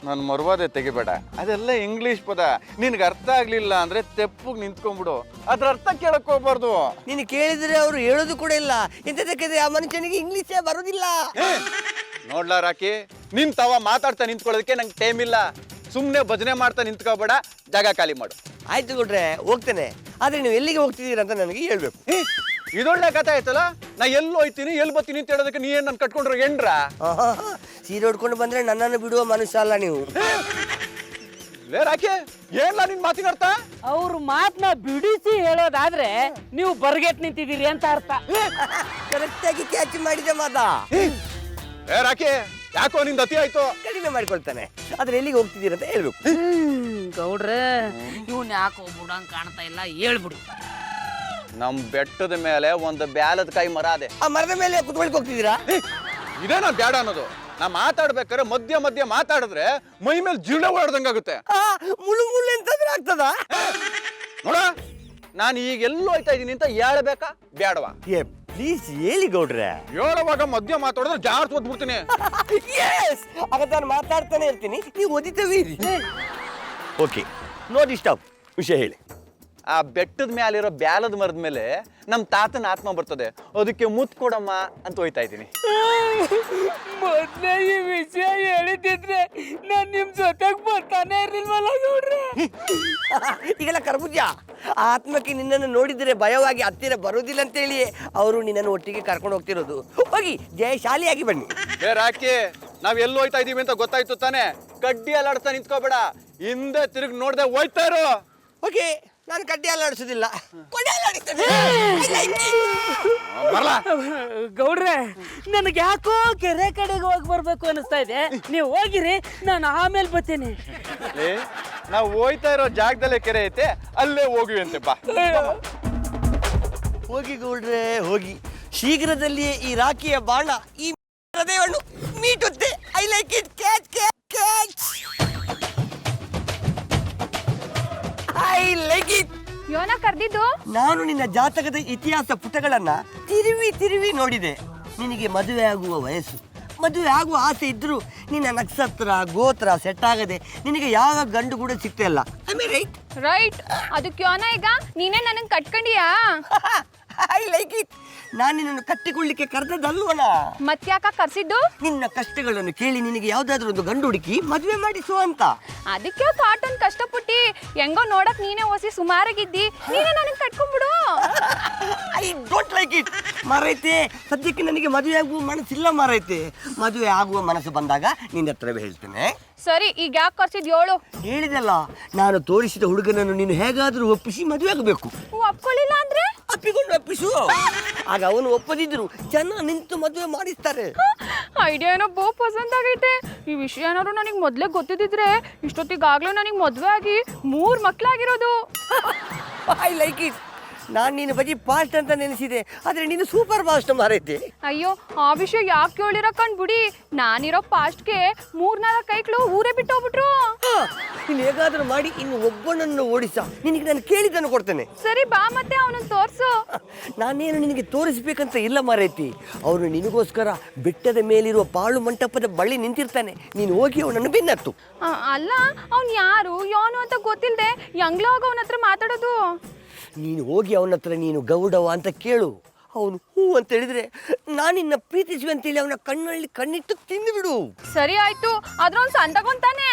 ನಾನು ಮರುವಾದೆ ತೆಗಿಬೇಡ. ಅದೆಲ್ಲ ಇಂಗ್ಲಿಷ್ ಪದ, ನಿನ್ಗೆ ಅರ್ಥ ಆಗ್ಲಿಲ್ಲ ಅಂದ್ರೆ ತೆಪ್ಪಗ್ ನಿಂತ್ಕೊಂಡ್ಬಿಡು. ಅದ್ರ ಅರ್ಥ ಕೇಳಕ್ ಹೋಗ್ಬಾರ್ದು. ನೀನು ಕೇಳಿದ್ರೆ ಅವರು ಹೇಳೋದು ಕೂಡ ಇಲ್ಲ. ಎಂತದಕ್ಕೆ ಆ ಮನುಷ್ಯನಿಗೆ ಇಂಗ್ಲಿಷೇ ಬರೋದಿಲ್ಲ. ನೋಡ್ಲಾ ರಾಕಿ, ನಿನ್ ತವ ಮಾತಾಡ್ತಾ ನಿಂತ್ಕೊಳ್ಳೋದಕ್ಕೆ ನಂಗೆ ಟೈಮ್ ಇಲ್ಲ. ಸುಮ್ನೆ ಭಜನೆ ಮಾಡ್ತಾ ನಿಂತ್ಕೋಬೇಡ, ಜಾಗ ಖಾಲಿ ಮಾಡು. ಆಯ್ತು ಗೌಡ್ರೆ, ಹೋಗ್ತೇನೆ. ಆದ್ರೆ ನೀವು ಎಲ್ಲಿಗೆ ಹೋಗ್ತಿದ್ದೀರಾ ಅಂತ ನನಗೆ ಹೇಳ್ಬೇಕು. ಇದೊಳ್ಳೆ ಕಥೆ ಆಯ್ತಲ್ಲ. ನಾ ಎಲ್ಲಿ ಹೋಯ್ತೀನಿ ಎಲ್ಲಿ ಬರ್ತೀನಿ ಅಂತ ಹೇಳೋದಕ್ಕೆ ನೀ ಏನ್ ನನ್ ಕಟ್ಕೊಂಡ್ರು ಎಂಡ್ರ? ಸೀರೆ ಉಡ್ಕೊಂಡು ಬಂದ್ರೆ ನನ್ನನ್ನು ಬಿಡುವ ಮನುಷ್ಯ ಅಲ್ಲ ನೀವು. ಲೇ ರಾಕಿ, ಏನ್ಲ ನಿನ್ ಮಾತಿನ ಅರ್ಥ? ಅವ್ರ ಮಾತನ್ನ ಬಿಡಿಸಿ ಹೇಳೋದಾದ್ರೆ ನೀವು ಬರ್ಗೆಟ್ ನಿಂತಿದ್ದೀರಿ ಅಂತ ಅರ್ಥ. ಕರೆಕ್ಟ್ ಆಗಿ ಕ್ಯಾಚ್ ಮಾಡಿದೆ ಮಾತ. ಏ ರಾಕಿ, ಯಾಕೋ ನಿಂದ ಅತಿ ಆಯ್ತು. ಕಡಿಮೆ ಮಾಡಿಕೊಳ್ತಾನೆ. ಆದ್ರೆ ಎಲ್ಲಿಗೆ ಹೋಗ್ತಿದ್ದೀರಾ ಅಂತ ಹೇಳ್ಬೇಕು. ಗೌಡ್ರೆ, ಇವ್ನ ಯಾಕೆ ಹೋಗ್ಬಿಡಂಗ್ ಕಾಣ್ತಾ ಇಲ್ಲ, ಹೇಳ್ಬಿಡಿ. ನಮ್ ಬೆಟ್ಟದ ಮೇಲೆ ಒಂದು ಬ್ಯಾಲದ ಕಾಯಿ ಮರ ಅದೆ. ಆ ಮರದ ಮೇಲೆ ಕುತ್ಕೊಳ್ಕ್ ಹೋಗ್ತಿದ್ದೀರಾ? ಇದೇ ನಾ ಬ್ಯಾಡ ಅನ್ನೋದು. ನಾ ಮಾತಾಡ್ಬೇಕಾದ್ರೆ ಮಧ್ಯ ಮಾತಾಡಿದ್ರೆ ಮೈ ಮೇಲೆ ಜಿರಳೆ ಓಡಾಡ್ದಂಗಾಗುತ್ತೆ. ಮುಳು ಮುಳ್ಳು ಎಂತಂದ್ರೆ ಆಗ್ತದ? ನೋಡ, ನಾನು ಈಗ ಎಲ್ಲೋ ಹೋಯ್ತಾ ಇದೀನಿ ಅಂತ ಹೇಳ್ಬೇಕಾ ಬ್ಯಾಡವಾ? ಪ್ಲೀಸ್ ಹೇಳಿ ಗೌಡ್ರೆ. ಹೇಳುವಾಗ ಮಧ್ಯ ಮಾತಾಡಿದ್ರೆ ಜಾರ್ ಓದ್ಬಿಡ್ತೀನಿ. ಆಗ ನಾನು ಮಾತಾಡ್ತಾನೆ ಇರ್ತೀನಿ, ನೀವು ಓದಿತವೇ ಇರಿ. Okay, no disturb. ವಿಷಯ ಹೇಳಿ. ಆ ಬೆಟ್ಟದ ಮ್ಯಾಲಿರೋ ಬ್ಯಾಲದ ಮರದ ಮೇಲೆ ನಮ್ ತಾತನ ಆತ್ಮ ಬರ್ತದೆ, ಅದಕ್ಕೆ ಮುತ್ ಕೊಡಮ್ಮ ಅಂತ ಹೋಯ್ತಾ ಇದ್ದೀನಿ. ಮೊದ್ಲೇ ಈ ವಿಷಯ ಹೇಳಿದ್ರೆ ನಾನ್ ನಿಮ್ ಜೊತೆಗ್ ಬರ್ತಾನೆ ಇರ್ಲಿಲ್ವಲ್ಲ ಗೌಡ್ರೆ. ಈಗೆಲ್ಲ ಕರ್ಬುಜ ಆತ್ಮಕ್ಕೆ ನಿನ್ನನ್ನು ನೋಡಿದರೆ ಭಯವಾಗಿ ಹತ್ತಿರ ಬರುವುದಿಲ್ಲ ಅಂತ ಹೇಳಿ ಅವರು ನಿನ್ನನ್ನು ಒಟ್ಟಿಗೆ ಕರ್ಕೊಂಡು ಹೋಗ್ತಿರೋದು. ಹೋಗಿ ಜಯಶಾಲಿಯಾಗಿ ಬನ್ನಿ. ಏ ರಾಕಿ, ನಾವ್ ಎಲ್ಲಿ ಹೋಯ್ತಾ ಇದೀವಿ ಅಂತ ಗೊತ್ತಾಯ್ತು ತಾನೆ? ಕಡ್ಡಿ ಅಲ್ಲಾಡ್ತಾ ನಿಂತ್ಕೋಬೇಡ, ಹಿಂದೆ ತಿರುಗಿ ನೋಡ್ದೆ ಹೋಯ್ತಾ ಇರು. ಓಕೆ, ನಾನು ಕಡ್ಡಿ ಅಲ್ಲಾಡಿಸೋದಿಲ್ಲ. ಗೌಡ್ರೆ, ನನಗೆ ಯಾಕೋ ಕೆರೆ ಕಡೆಗೆ ಹೋಗಿ ಬರ್ಬೇಕು ಅನಿಸ್ತಾ ಇದೆ. ನೀವು ಹೋಗಿರಿ, ನಾನು ಆಮೇಲೆ ಬರ್ತೀನಿ. ನಾವು ಹೋಯ್ತಾ ಇರೋ ಜಾಗದಲ್ಲೇ ಕೆರೆ ಐತೆ, ಅಲ್ಲೇ ಹೋಗಿವಿ ಅಂತೆ. ಬಾ ಹೋಗಿ ಗೌಡ್ರೆ, ಹೋಗಿ. ಶೀಘ್ರದಲ್ಲಿಯೇ ಈ ರಾಖಿಯ ಬಾಣ ಈ ಹೃದಯವನ್ನು ಮೀಟುತ್ತೆ. I like it. Catch catch catch. I like it. ಯೋನ ಕರ್ದಿದ್ದು? ನಾನು ನಿನ್ನ ಜಾತಕದ ಇತಿಹಾಸ ಪುಟಗಳನ್ನ ತಿರುವಿ ನೋಡಿದೆ. ನಿನಗೆ ಮದುವೆ ಆಗುವ ವಯಸ್ಸು, ಮದುವೆ ಆಗುವ ಆಸೆ ಇದ್ರೂ ನಿನ್ನ ನಕ್ಷತ್ರ ಗೋತ್ರ ಸೆಟ್ ಆಗದೆ ನಿನಗೆ ಯಾವ ಗಂಡು ಕೂಡ ಸಿಗ್ತಾ ಇಲ್ಲ. ರೈಟ್? ರೈಟ್. ಅದಕ್ಕೆ ಯೋನ ಈಗ ನೀನೇ ನನಗೆ ಕಟ್ಕೊಂಡಿಯಾ? I like it. ನಾನು ನಿನ್ನನ್ನು ಕಟ್ಟಿಕೊಳ್ಳಿಕ್ಕೆ ಕರೆದದ್ದಲ್ವನ. ಮತ್ತ್ಯಾಕ ಕರ್ಸಿದ್ದು? ನಿನ್ನ ಕಷ್ಟಗಳನ್ನು ಕೇಳಿ ನಿನಗೆ ಯಾವ್ದಾದ್ರು ಒಂದು ಗಂಡು ಹುಡುಕಿ ಮದುವೆ ಮಾಡಿಸು ಅಂತ. ಅದಕ್ಕೆ ಕಾಟನ್ ಕಷ್ಟಪಟ್ಟಿ ಹೆಂಗೋ ನೋಡಕ್ ನೀನೇ ಓಸಿ ಸುಮಾರಾಗಿದ್ದಿ, ನೀನೇ ನನಗೆ ಕಟ್ಕೊಂಡ್ಬಿಡು. I don't like it. ಮಾರೈತೆ, ಸದ್ಯಕ್ಕೆ ನನಗೆ ಮದುವೆ ಆಗುವ ಮನಸ್ಸಿಲ್ಲ ಮಾರೈತೆ. ಮದುವೆ ಆಗುವ ಮನಸ್ಸು ಬಂದಾಗ ನಿನ್ನ ಹತ್ರವೇ ಹೇಳ್ತೇನೆ. ಸರಿ, ಈಗ ಯಾಕೆ ಕರ್ಸಿದ್ ಹೇಳು. ಹೇಳಿದಲ್ಲ, ನಾನು ತೋರಿಸಿದ ಹುಡುಗನನ್ನು ನೀನು ಹೇಗಾದ್ರೂ ಒಪ್ಪಿಸಿ ಮದುವೆ ಆಗಬೇಕು. ಒಪ್ಕೊಳ್ಳಿಲ್ಲ ಅಂದ್ರೆ? ಅಪ್ಪಿಕೊಂಡು ಒಪ್ಪಿಸು. ಆಗ ಅವನು ಒಪ್ಪದಿದ್ರು ಜನ ನಿಂತು ಮದುವೆ ಮಾಡಿಸ್ತಾರೆ. ಐಡಿಯಾ ಏನೋ ಬಹು ಪಸಂದ್ ಆಗೈತೆ. ಈ ವಿಷಯ ಏನಾದ್ರು ನನಗೆ ಮೊದಲೇ ಗೊತ್ತಿದ್ದಿದ್ರೆ ಇಷ್ಟೊತ್ತಿಗಾಗ್ಲೂ ನನಗೆ ಮದುವೆ ಆಗಿ 3 ಮಕ್ಕಳಾಗಿರೋದು. I like it. ನಾನು ನೀನು ಬಜಿ ಫಾಸ್ಟ್ ಅಂತ ನೆನೆಸಿದೆ, ಆದ್ರೆ ನೀನು ಸೂಪರ್ ಫಾಸ್ಟ್ ಮಾರೈತೆ. ಅಯ್ಯೋ, ಆ ವಿಷಯ ಯಾಕೆ ಕೇಳಿರ ಕಣ್ಬಿಡಿ. ನಾನಿರೋ ಫಾಸ್ಟ್ಗೆ 3-4 ಕೈಗಳು ಊರೇ ಬಿಟ್ಟು ಹೋಗ್ಬಿಟ್ರು. ನೀನು ಹೇಗಾದ್ರೂ ಮಾಡಿ ಇನ್ನು ಒಬ್ಬನನ್ನು ಓಡಿಸ. ನಿನಗೆ ನಾನು ಕೇಳಿದ್ದನ್ನು ಕೊಡ್ತೇನೆ. ಸರಿ, ಬಾ ಮತ್ತೆ ಅವನನ್ನು ತೋರ್ಸು. ನಾನೇನು ನಿನಗೆ ತೋರಿಸ್ಬೇಕಂತ ಇಲ್ಲ ಮಾರೈತಿ. ಅವನು ನಿನಗೋಸ್ಕರ ಬೆಟ್ಟದ ಮೇಲಿರುವ ಪಾಳು ಮಂಟಪದ ಬಳಿ ನಿಂತಿರ್ತಾನೆ. ನೀನು ಹೋಗಿ ಅವನನ್ನು ಬೆನ್ನತ್ತು. ಅಲ್ಲ, ಅವ್ನು ಯಾರು ಯೋನು ಅಂತ ಗೊತ್ತಿಲ್ಲದೆ ಹೆಂಗ್ಲೋ ಹೋಗಿ ಅವನ ಹತ್ರ ಮಾತಾಡೋದು? ನೀನು ಹೋಗಿ ಅವನ ಹತ್ರ ನೀನು ಗೌಡವ ಅಂತ ಕೇಳು. ಅವನು ಹೂ ಅಂತ ಹೇಳಿದ್ರೆ ನಾನಿನ್ನ ಪ್ರೀತಿಸುವೆ ಅಂತೇಳಿ ಅವನ ಕಣ್ಣಲ್ಲಿ ಕಣ್ಣಿಟ್ಟು ತಿಂದು ಬಿಡು. ಸರಿ ಆಯ್ತು, ಆದ್ರೆ ಅವ್ನು ಸಂತಗೊಂತಾನೆ.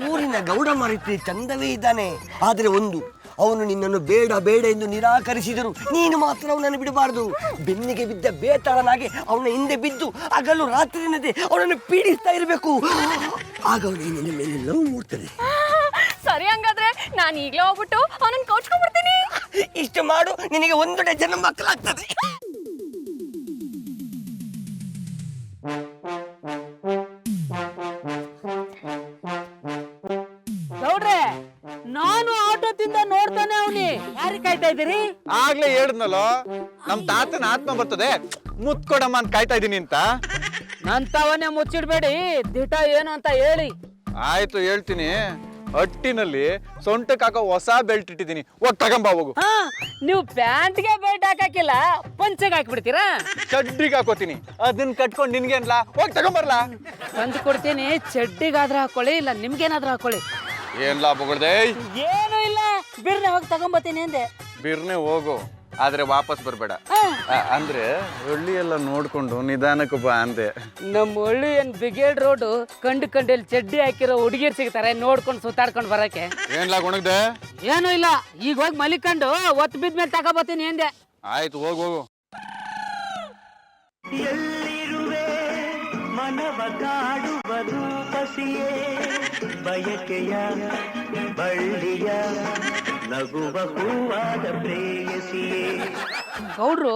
ಊರಿನ ಗೌಡ ಮಾರೈತಿ ಚಂದವೇ ಇದ್ದಾನೆ. ಆದ್ರೆ ಒಂದು, ಅವನು ನಿನ್ನನ್ನು ಬೇಡ ಬೇಡ ಎಂದು ನಿರಾಕರಿಸಿದರು. ನೀನು ಮಾತ್ರ ಅವನನ್ನು ಬಿಡಬಾರದು. ಬೆನ್ನಿಗೆ ಬಿದ್ದ ಬೇತಾಳನಾಗಿ ಅವನ ಹಿಂದೆ ಬಿದ್ದು ಹಗಲು ರಾತ್ರಿ ಎನ್ನದೆ ಅವನನ್ನು ಪೀಡಿಸ್ತಾ ಇರಬೇಕು. ಆಗ ಅವನು ನಿನ್ನ ಮೇಲೆ ಲವ್ ಮೂಡ್ತಾನೆ. ಸರಿ, ಹಂಗಾದ್ರೆ ನಾನು ಈಗಲೇ ಹೋಗ್ಬಿಟ್ಟು ಅವನನ್ನು ಕೌಚ್ಕೊಂಡ್ಬಿಡ್ತೀನಿ. ಇಷ್ಟು ಮಾಡು, ನಿನಗೆ 1 ಡಜನ್ ಮಕ್ಕಳಾಗ್ತದೆ. ಕಾಯ್ತಾ ಇದ್ದೀರಿ? ಆಗ್ಲೇ ಹೇಳಿದ್ನಲ್ಲ ನಮ್ ತಾತನ ಆತ್ಮ ಬರ್ತದೆ ಮುತ್ಕೊಡಮ್ಮ ಅಂತ ಕಾಯ್ತಾ ಇದೀನಿ ಅಂತ. ನಂತವನ್ನೇ ಮುಚ್ಚಿಡ್ಬೇಡಿ, ದಿಟ ಏನು ಅಂತ ಹೇಳಿ. ಆಯ್ತು ಹೇಳ್ತೀನಿ. ಹಟ್ಟಿನಲ್ಲಿ ಸೊಂಟಕ್ಕೆ ಹಾಕೋ ಹೊಸ ಬೆಲ್ಟ್ ಇಟ್ಟಿದ್ದೀನಿ, ಹೋಗ್ ತಗೊಂಬ ಹೋಗು. ಹಾ, ನೀವು ಪ್ಯಾಂಟ್ಗೆ ಬೆಲ್ಟ್ ಹಾಕಕ್ಕಿಲ್ಲ, ಪಂಚೆಗೆ ಹಾಕ್ಬಿಡ್ತೀರಾ? ಚಡ್ಡಿಗೆ ಹಾಕೋತೀನಿ, ಅದನ್ನ ಕಟ್ಕೊಂಡು ನಿನ್ಗೇನ್ಲಾ, ಹೋಗ್ ತಗೊಂಬರ್ಲಾ. ತಂದು ಕೊಡ್ತೀನಿ, ಚಡ್ಡಿಗಾದ್ರೂ ಹಾಕೊಳ್ಳಿ, ಇಲ್ಲ ನಿಮ್ಗೇನಾದ್ರೂ ಹಾಕೊಳ್ಳಿ. ಏನ್ ಲಾಭಗಳ್ದೆ? ಏನು ಇಲ್ಲ, ಬಿರ್ನೆ ಹೋಗಿ ತಗೊಂಬತ್ತೀನಿ ಅಂದೆ. ಬಿರ್ನೆ ಹೋಗು, ಆದ್ರೆ ವಾಪಸ್ ಬರ್ಬೇಡ. ಅಂದ್ರೆ ಹಳ್ಳಿ ಎಲ್ಲ ನೋಡ್ಕೊಂಡು ನಿಧಾನಕ್ಕೆ ಬಾ ಅಂದೆ. ನಮ್ಮ ಹಳ್ಳಿ ಏನ್ ಬ್ರಿಗೇಡ್ ರೋಡ್ ಕಂಡು ಕಂಡಲ್ಲಿ ಚಡ್ಡಿ ಹಾಕಿರೋ ಹುಡುಗಿರ್ ಸಿಗ್ತಾರೆ, ನೋಡ್ಕೊಂಡು ಸುತ್ತಾಡ್ಕೊಂಡು ಬರಕ್ಕೆ. ಏನ್ಲಾ ಗುಣಗ್ದೆ? ಏನು ಇಲ್ಲ, ಈಗ ಹೋಗಿ ಮಲಿಕೊಂಡು ಒತ್ತು ಬಿದ್ಮೇಲೆ ತಗೋಬತ್ತೀನಿ ಅಂದೆ. ಆಯ್ತು ಹೋಗು ಹೋಗು. ಎಲ್ಲಿರುವೆ ಮನವ ಕಾಡುವುದು ಪಸಿಯೇ, ಬಯಕೆಯ ಬಳ್ಳಿಯ ನಗುವ ಹೂವಾದ ಪ್ರೇಯಸಿಯೇ. ಗೌಡ್ರು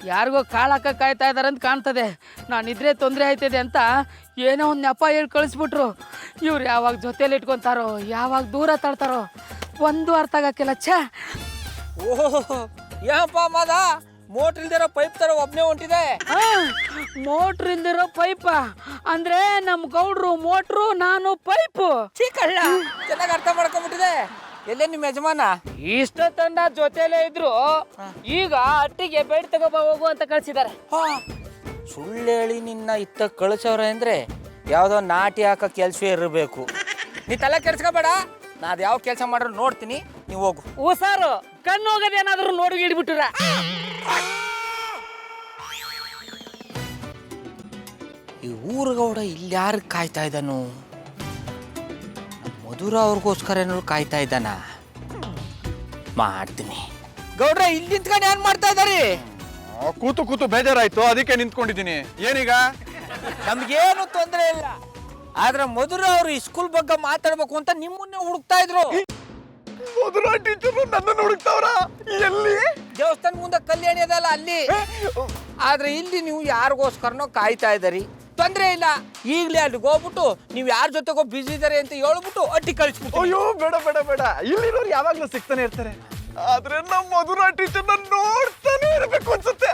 ಯಾರಿಗೋ ಕಾಳು ಹಾಕಕ್ಕೆ ಕಾಯ್ತಾ ಇದಾರೆ ಅಂತ ಕಾಣ್ತದೆ. ನಾನಿದ್ರೆ ತೊಂದರೆ ಆಯ್ತದೆ ಅಂತ ಏನೋ ಒಂದು ನೆಪ ಹೇಳಿ ಕಳಿಸ್ಬಿಟ್ರು. ಇವ್ರು ಯಾವಾಗ ಜೊತೆಲಿ ಇಟ್ಕೊತಾರೋ, ಯಾವಾಗ ದೂರ ತಳ್ತಾರೋ, ಒಂದು ಅರ್ಥ ಆಗಕ್ಕಿಲ್ಲ. ಛೇ, ಓಹೋ ಏನಪ್ಪ ಮಾದ, ಮೋಟ್ರ್ ಇಲ್ದಿರೋ ಪೈಪ್ ತರ ಒಬ್ನೇ ಹೊಂಟಿದೆ. ಮೋಟ್ರ್ ಇಲ್ದಿರೋ ಪೈಪ ಅಂದ್ರೆ ನಮ್ಮ ಗೌಡ್ರು ಮೋಟ್ರು, ನಾನು ಪೈಪು. ಕಳ್ಳ ಚೆನ್ನಾಗಿ ಅರ್ಥ ಮಾಡ್ಕೊಂಡ್ಬಿಟ್ಟಿದೆ. ಎಲ್ಲೇ ನಿಮ್ಮ ಯಜಮಾನ? ಇಷ್ಟ ತಂಡ ಜೊತೆಲೇ ಇದ್ರು, ಈಗ ಅಟ್ಟಿಗೆ ಬೇಡ ತಗೋಬ ಹೋಗು ಅಂತ ಕಳ್ಸಿದ್ದಾರೆ. ಸುಳ್ಳು ಹೇಳಿ ನಿನ್ನ ಇತ್ತ ಕಳಿಸವ್ರೆ ಅಂದ್ರೆ ಯಾವುದೋ ನಾಟಿ ಹಾಕೋ ಕೆಲಸವೇ ಇರಬೇಕು. ನೀ ತಲೆ ಕೆಡ್ಸ್ಕೋಬೇಡ, ನಾ ಅದು ಯಾವ ಕೆಲಸ ಮಾಡ್ರು ನೋಡ್ತೀನಿ, ನೀವು ಹೋಗು. ಹುಷಾರು, ಕಣ್ಣು ಹೋಗೋದೇನಾದ್ರೂ ನೋಡಿ ಇಡ್ಬಿಟ್ರ. ಈ ಊರುಗೌಡ ಇಲ್ಲಿ ಯಾರು ಕಾಯ್ತಾ ಇದ್ದಾನು? ಮಧುರ ಅವ್ರಿಗೋಸ್ಕರ ಏನಾದ್ರು ಕಾಯ್ತಾ ಇದ್ದಾನ? ಮಾಡ್ತೀನಿ. ಗೌಡ್ರ ಇಲ್ಲಿ ನಿಂತ್ಕೊಂಡು ಏನ್ ಮಾಡ್ತಾ ಇದ್ದಾರಿ? ಕೂತು ಕೂತು ಬೇಜಾರಾಯ್ತು, ಅದಕ್ಕೆ ನಿಂತ್ಕೊಂಡಿದ್ದೀನಿ. ಏನೀಗ? ನಮ್ಗೇನು ತೊಂದರೆ ಇಲ್ಲ, ಆದ್ರೆ ಮಧುರ ಅವರು ಈ ಸ್ಕೂಲ್ ಬಗ್ಗೆ ಮಾತಾಡ್ಬೇಕು ಅಂತ ನಿಮ್ಮನ್ನೇ ಹುಡುಕ್ತಾ ಇದ್ರು. ಮಧುರ ಟೀಚರ್ ನನ್ನನ್ನು ಹುಡುಕ್ತಾವ್ರ? ಎಲ್ಲಿ? ದೇವಸ್ಥಾನ ಮುಂದೆ ಕಲ್ಯಾಣಿ ಅದಲ್ಲ ಅಲ್ಲಿ. ಆದ್ರೆ ಇಲ್ಲಿ ನೀವು ಯಾರಿಗೋಸ್ಕರನೋ ಕಾಯ್ತಾ ಇದ್ದಾರಿ. ತೊಂದ್ರೆ ಇಲ್ಲ, ಈಗಲೇ ಅಲ್ಲಿಗೆ ಹೋಗ್ಬಿಟ್ಟು ನೀವು ಯಾರ ಜೊತೆಗೋ ಬಿಸಿ ಇದಾರೆ ಅಂತ ಹೇಳ್ಬಿಟ್ಟು ಅಟ್ಟಿ ಕಳಿಸ್ಬಿಟ್ಟು. ಅಯ್ಯೋ ಬೇಡ ಬೇಡ ಬೇಡ, ಇಲ್ಲಿರೋರು ಯಾವಾಗ್ಲೂ ಸಿಗ್ತಾನೆ ಇರ್ತಾರೆ. ಆದ್ರೆ ನಮ್ಮ ಮಧುರ ಟೀಚರ್ ನೋಡ್ತಾನೆ ಇರ್ಬೇಕು ಅನ್ಸುತ್ತೆ.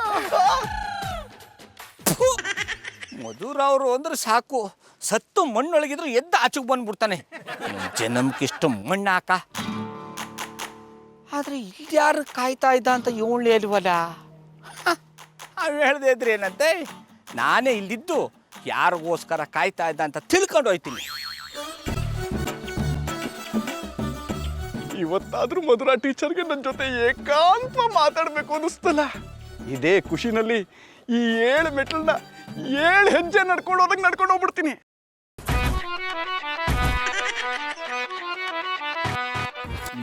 ಮಧುರ ಅವರು ಅಂದ್ರೆ ಸಾಕು, ಸತ್ತು ಮಣ್ಣೊಳಗಿದ್ರು ಎದ್ದು ಆಚೆಗೆ ಬಂದ್ಬಿಡ್ತಾನೆ. ಜನ್ಮಕ್ಕಿಷ್ಟು ಮಣ್ಣು ಹಾಕ. ಆದ್ರೆ ಇಲ್ಲಿ ಯಾರು ಕಾಯ್ತಾ ಇದ್ದ ಅಂತ ಇವಳು ಅಲ್ವಲ್ಲ. ಅವ್ ಹೇಳ್ದೆ ಇದ್ರೆ ಏನಂತೆ, ನಾನೇ ಇಲ್ಲಿದ್ದು ಯಾರಿಗೋಸ್ಕರ ಕಾಯ್ತಾ ಇದ್ದ ಅಂತ ತಿಳ್ಕೊಂಡು ಹೋಯ್ತೀನಿ. ಇವತ್ತಾದ್ರೂ ಮಧುರ ಟೀಚರ್ಗೆ ನನ್ನ ಜೊತೆ ಏಕಾಂತ ಮಾತಾಡ್ಬೇಕು ಅನ್ನಿಸ್ತಲ್ಲ. ಇದೇ ಖುಷಿನಲ್ಲಿ ಈ 7 ಮೆಟ್ಲನ್ನ 7 ಹೆಜ್ಜೆ ನಡ್ಕೊಂಡು ಹೋದಾಗ ನಡ್ಕೊಂಡು ಹೋಗ್ಬಿಡ್ತೀನಿ.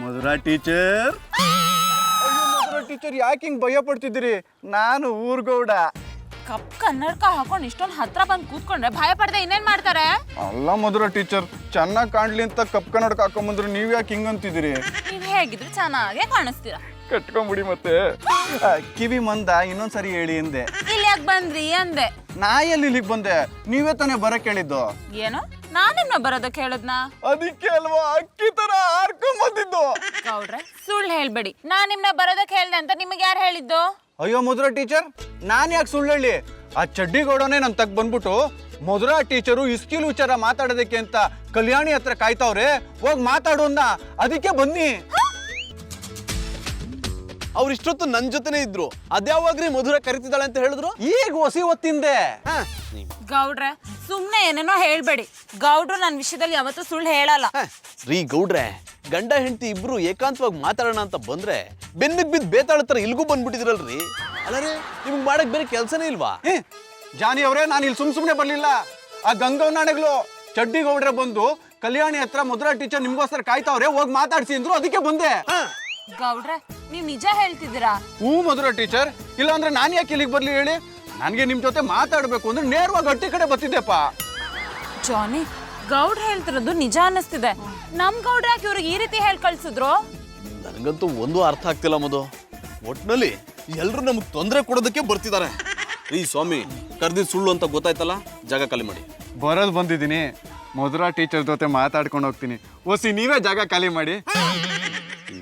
ಮಧುರ ಟೀಚರ್, ಮಧುರ ಟೀಚರ್ ಯಾಕೆ ಹಿಂಗ್ ಭಯ ಪಡ್ತಿದ್ದೀರಿ? ನಾನು ಊರ್ಗೌಡ. ಕಪ್ ಕನ್ನಡಕ ಹಾಕೊಂಡು ಇಷ್ಟೊಂದು ಹತ್ರ ಬಂದು ಕೂತ್ಕೊಂಡ್ರೆ ಭಯ ಪಡದೆ ಇನ್ನೇನ್ ಮಾಡ್ತಾರೆ? ಅಲ್ಲ ಮಧುರ ಟೀಚರ್, ಚೆನ್ನಾಗಿ ಕಾಣ್ಲಿ ಅಂತ ಕಪ್ ಕನ್ನಡಕ ಹಾಕೊಂಬಂದ್ರೆ ನೀವ್ ಯಾಕೆ ಹಿಂಗ್ ಅಂತಿದ್ದೀರಿ? ನೀವ್ ಹೇಗಿದ್ರು ಚೆನ್ನಾಗೇ ಕಾಣಿಸ್ತೀರಾ. ಕಟ್ಕೊಂಬಿಡಿ ಮತ್ತೆ. ಕಿವಿ ಮಂದ, ಇನ್ನೊಂದ್ಸರಿ ಹೇಳಿ ಎಂದೆ. ಇಲ್ಲಿ ಯಾಕೆ ಬಂದ್ರಿ ಅಂದೆ. ನಾ ಎಲ್ಲಿ ಇಲ್ಲಿಗೆ ಬಂದೆ? ನೀವೇ ತಾನೇ ಬರಕ್ ಹೇಳಿದ್ದು. ಏನು ನಾನ್ ನಿಮ್ನ ಬರೋದಕ್ಕೆ ಹೇಳದ್ನಾ? ಅದಕ್ಕೆ ಅಲ್ವಾ ಅಕ್ಕಿ ತರ ಹಾರ್ಕೊಂಡ್ ಬಂದಿದ್ದು. ಗೌಡ್ರೆ ಸುಳ್ಳು ಹೇಳ್ಬೇಡಿ, ನಾನ್ ನಿಮ್ನ ಬರೋದಕ್ಕೆ ಹೇಳ್ದೆ ಅಂತ ನಿಮಗೆ ಯಾರು ಹೇಳಿದ್ದು? ಅಯ್ಯೋ ಮಧುರ ಟೀಚರ್, ನಾನ್ ಯಾಕೆ ಸುಳ್ಳು ಹೇಳಿ? ಆ ಚಡ್ಡಿ ಗೌಡನೇ ನನ್ ತಗ್ ಬಂದ್ಬಿಟ್ಟು ಮಧುರ ಟೀಚರು ಇಸ್ಕಿಲ್ ವಿಚಾರ ಮಾತಾಡೋದಕ್ಕೆ ಅಂತ ಕಲ್ಯಾಣಿ ಹತ್ರ ಕಾಯ್ತಾವ್ರೆ, ಹೋಗ್ ಮಾತಾಡು ಅಂದ. ಅದಕ್ಕೆ ಬನ್ನಿ. ಅವ್ರು ಇಷ್ಟೊತ್ತು ನನ್ನ ಜೊತೆನೇ ಇದ್ರು, ಅದ್ಯಾವಾಗ್ರಿ ಮಧುರ ಕರಿತಿದ್ದಾಳೆ ಅಂತ ಹೇಳಿದ್ರು? ಈಗ ಹೊಸಿ ಹೊತ್ತಿಂದೆ. ಗೌಡ್ರೆ ಸುಮ್ನೆ ಏನೇನೋ ಹೇಳ್ಬೇಡಿ. ಗೌಡ್ರು ನನ್ನ ವಿಷಯದಲ್ಲಿ ಯಾವತ್ತೂ ಸುಳ್ಳು ಹೇಳಲ್ಲ. ರೀ ಗೌಡ್ರೆ, ಗಂಡ ಹೆಂಡತಿ ಇಬ್ರು ಏಕಾಂತವಾಗಿ ಮಾತಾಡೋಣ ಅಂತ ಬಂದ್ರೆ ಬೆನ್ನಿಗೆ ಬಿದ್ದು ಬೇತಾಳತ್ರ ಇಲ್ಗೂ ಬಂದ್ಬಿಟ್ಟಿದ್ರಲ್ರಿ. ಅಲ್ಲರೇ ನಿಮ್ಗೆ ಮಾಡಕ್ ಬೇರೆ ಕೆಲಸನೇ ಇಲ್ವಾ? ಜಾನಿ ಅವರೇ, ನಾನು ಇಲ್ಲಿ ಸುಮ್ನೆ ಬರ್ಲಿಲ್ಲ. ಆ ಗಂಗವನಾಣೆಗಳು ಚಡ್ಡಿ ಗೌಡ್ರೆ ಬಂದು ಕಲ್ಯಾಣಿ ಹತ್ರ ಮಧುರ ಟೀಚರ್ ನಿಮ್ಗೋಸ್ಕರ ಕಾಯ್ತಾವ್ರೆ, ಹೋಗಿ ಮಾತಾಡ್ಸಿ ಅಂದ್ರು, ಅದಕ್ಕೆ ಬಂದೆ. ಗೌಡ್ರೆ ನೀವ್ ನಿಜ ಹೇಳ್ತಿದ್ದೀರಾ? ಹ್ಞೂ ಮಧುರ ಟೀಚರ್, ಇಲ್ಲ ಅಂದ್ರೆ ನಾನು ಯಾಕೆ ಇಲ್ಲಿಗೆ ಬರ್ಲಿ ಹೇಳಿ? ನನಗೆ ನಿಮ್ ಜೊತೆ ಮಾತಾಡ್ಬೇಕು ಅಂದ್ರೆ ನೇರವಾಗಿ ಹಟ್ಟಿ ಕಡೆ ಬರ್ತಿದ್ದೆಪ್ಪ. ಜಾನಿ, ಗೌಡ್ರು ಹೇಳ್ತಿರೋದು ನಿಜ ಅನ್ನಿಸ್ತಿದೆ. ನಮ್ ಗೌಡ್ರ ಯಾಕೆ ಇವ್ರಿಗೆ ಈ ರೀತಿ ಹೇಳಿ ಕಳ್ಸಿದ್ರು? ನನಗಂತೂ ಒಂದು ಅರ್ಥ ಆಗ್ತಿಲ್ಲ ಮಧು. ಒಟ್ನಲ್ಲಿ ಎಲ್ರು ನಮ್ಗೆ ತೊಂದರೆ ಕೊಡೋದಕ್ಕೆ ಬರ್ತಿದ್ದಾರೆ. ರೀ ಸ್ವಾಮಿ, ಕರ್ದಿದ್ ಸುಳ್ಳು ಅಂತ ಗೊತ್ತಾಯ್ತಲ್ಲ, ಜಾಗ ಖಾಲಿ ಮಾಡಿ. ಬರೋದು ಬಂದಿದ್ದೀನಿ, ಮಧುರ ಟೀಚರ್ ಜೊತೆ ಮಾತಾಡ್ಕೊಂಡು ಹೋಗ್ತೀನಿ. ಓಸಿ ನೀವೇ ಜಾಗ ಖಾಲಿ ಮಾಡಿ.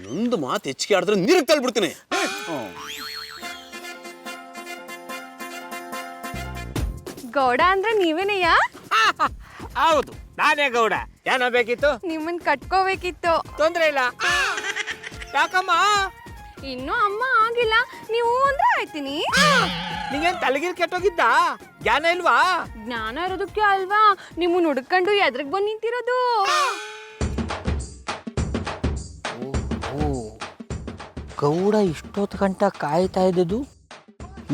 ನನ್ನ ಒಂದು ಮಾತು ಹೆಚ್ಚಿಗೆ ಆಡಿದ್ರೆ ನೀರಿಗೆ ತಳ್ಬಿಡ್ತೀನಿ. ಗೌಡ ಅಂದ್ರೆ ನೀವೇನೆಯ? ಹೌದು, ನಾನೇ ಗೌಡ. ಏನೋ ಬೇಕಿತ್ತು? ನಿಮ್ಮನ್ ಕಟ್ಕೋಬೇಕಿತ್ತು. ತೊಂದ್ರೆ ಇಲ್ಲ. ಯಾಕಮ್ಮ? ಇನ್ನು ಅಮ್ಮ ಆಗಿಲ್ಲ, ನೀವು ಅಂದ್ರೆ ಆಯ್ತೀನಿ. ನಿಂಗೇನ್ ತಲೆಗಿಲ್ ಕೆಟ್ಟೋಗಿದ್ದ? ಜ್ಞಾನ ಇಲ್ವಾ? ಜ್ಞಾನ ಇರೋದಕ್ಕೆ ಅಲ್ವಾ ನಿಮ್ಮನ್ನ ಹುಡ್ಕೊಂಡು ಎದ್ರಿಗೆ ಬಂದು ನಿಂತಿರೋದು. ಗೌಡ ಇಷ್ಟೊತ್ತು ಗಂಟ ಕಾಯ್ತಾ ಇದ್ದದು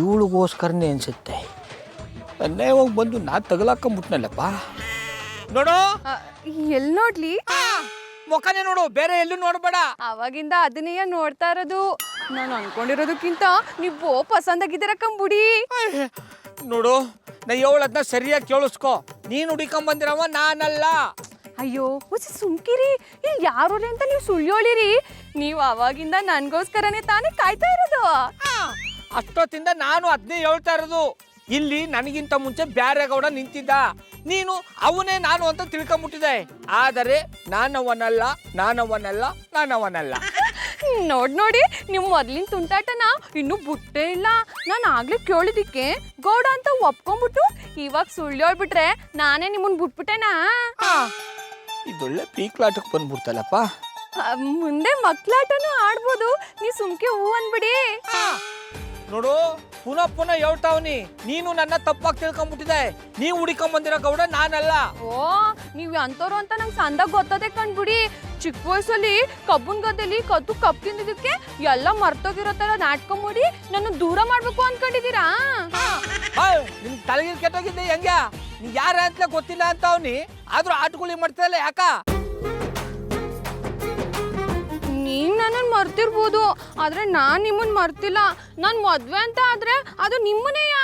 ಇವಳಿಗೋಸ್ಕರನೇ ಅನ್ಸುತ್ತೆ. ನನ್ನೇ ಹೋಗಿ ಬಂದು ನಾ ತಗಲಾಕೊಂಬಿಟ್ನಲ್ಲಪ್ಪ. ನೋಡು, ಎಲ್ ನೋಡ್ಲಿ? ಮುಖನೇ ನೋಡು, ಬೇರೆ ಎಲ್ಲೂ ನೋಡ್ಬೇಡ. ಅವಾಗಿಂದ ಅದನ್ನೇ ನೋಡ್ತಾ ಇರೋದು. ನಾನು ಅನ್ಕೊಂಡಿರೋದಕ್ಕಿಂತ ನೀವು ಪಸಂದಾಗಿದ್ದೀರ ಕಂಬುಡಿ. ನೋಡು, ನಾ ಹೇಳದ್ನ ಸರಿಯಾಗಿ ಕೇಳಿಸ್ಕೊ. ನೀನು ಹುಡಿಕೊಂಬಂದಿರವ ನಾನಲ್ಲ. ಅಯ್ಯೋ ಹುಸಿ ಸುಮ್ಕಿರಿ. ಇಲ್ಲಿ ಯಾರು ಅಂತ ನೀವು ಸುಳ್ಳು ಹೇಳಿರಿ. ನೀವು ಅವಾಗಿಂದ ನನ್ಗೋಸ್ಕರನೇ ತಾನೇ ಕಾಯ್ತಾ ಇರೋದು. ಅಷ್ಟೊತ್ತಿಂದ ನಾನು ಅದನ್ನೇ ಹೇಳ್ತಾ ಇರೋದು. ಇಲ್ಲಿ ನನಗಿಂತ ಮುಂಚೆ ಬ್ಯಾರೆ ಗೌಡ ನಿಂತಿದ್ದ. ನೀನು ಅವನೇ ನಾನು ಅಂತ ತಿಳ್ಕೊಂಬಿಟ್ಟಿದೆ. ಆದರೆ ನಾನವನಲ್ಲ, ನಾನವನಲ್ಲ, ನಾನವನಲ್ಲ. ನೋಡಿ ನೀವು ಮೊದ್ಲಿನ ತುಂಟಾಟನ ಇನ್ನೂ ಬುಟ್ಟೇ ಇಲ್ಲ. ನಾನು ಆಗ್ಲೇ ಕೇಳಿದಿಕ್ಕೆ ಗೌಡ ಅಂತ ಒಪ್ಕೊಂಡ್ಬಿಟ್ಟು ಇವಾಗ ಸುಳ್ಳು ಹೇಳ್ಬಿಟ್ರೆ ನಾನೇ ನಿಮ್ಮನ್ ಬಿಟ್ಬಿಟ್ಟೆನಾ? ಇದೊಳ್ಳೆ ಪೀಕ್ಲಾಟಕ್ಕೆ ಬಂದ್ಬಿಡ್ತಲ್ಲಪ್ಪ. ಮುಂದೆ ಮಕ್ಳಾಟನೂ ಆಡ್ಬೋದು. ನೀ ಸುಮ್ಕೆ ಹೂ ಅನ್ಬಿಡಿ. ನೋಡು, ಪುನಃ ಪುನಃ ಹೇಳ್ತಾವ್ನಿ. ನೀನು ನನ್ನ ತಪ್ಪಾಗಿ ತಿಳ್ಕೊಂಡ್ಬಿಟ್ಟಿದೆ. ನೀವು ಹುಡಿಕೊಂಬಂದಿರೋ ಗೌಡ ನಾನಲ್ಲ. ಓ, ನೀವ್ ಅಂತವ್ರು ಅಂತ ನಂಗೆ ಸಂದಾಗ ಗೊತ್ತದೆ ಕಣ್ಬಿಡಿ. ಚಿಕ್ಕ ವಯಸ್ಸಲ್ಲಿ ಕಬ್ಬನ್ ಗದ್ದೆಲಿ ಕತ್ತು ಕಪ್ ತಿಂದಿದ್ದಕ್ಕೆ ಎಲ್ಲ ಮರ್ತೋಗಿರೋ ತರ ನಾಟಕ ಮಾಡಿ ನನ್ನ ದೂರ ಮಾಡ್ಬೇಕು ಅನ್ಕೊಂಡಿದೀರಾ? ನಿಮ್ ತಲೆಗೆ ಕೆಟ್ಟೋಗಿದ್ದೆ ಹೆಂಗ? ನೀ ಯಾರ ಅಂತಲೇ ಗೊತ್ತಿಲ್ಲ ಅಂತ ಅವ್ನಿ, ಆದ್ರೂ ಆಟಗುಳಿ ಮಾಡ್ತಿರಲ್ಲ ಯಾಕ? ನೀವ್ ನನ್ನನ್ ಮರ್ತಿರ್ಬೋದು, ಆದ್ರೆ ನಾನ್ ನಿಮ್ಮನ್ ಮರ್ತಿಲ್ಲ. ನಾನ್ ಮದ್ವೆ ಅಂತ ಆದ್ರೆ ಅದು ನಿಮ್ಮನೆಯ.